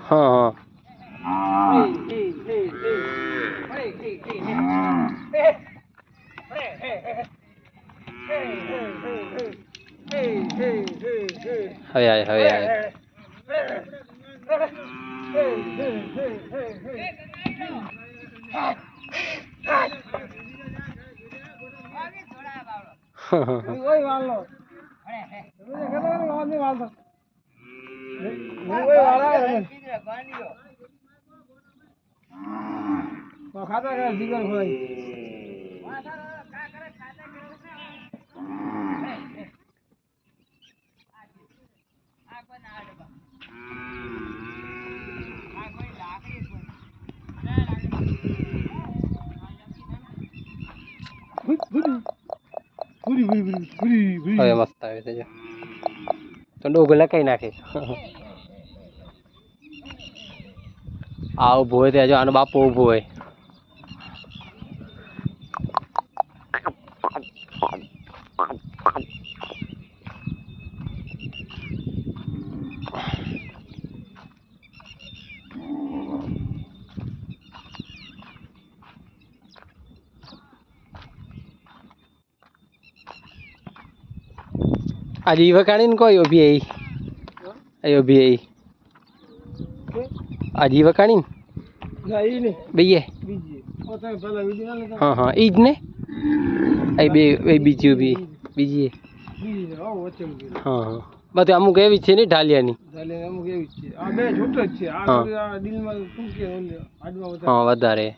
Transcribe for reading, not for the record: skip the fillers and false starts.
હા હવે આય હવે આય હવે મસ્ત આવે છે જો તો ડોગો લકાઈ નાખે આ ઊભો હોય ત્યાં જો આનો બાપો ઊભો હોય આજે વકાણી ને કોઈ ઉભી આઈ ઉભી આઈ આજે વકાણી ને બીજે હા હા ઈ જ ને એ બે બીજી ઉભી બીજી હા હા બધું અમુક એવી છે ને ઢાલિયાની હા વધારે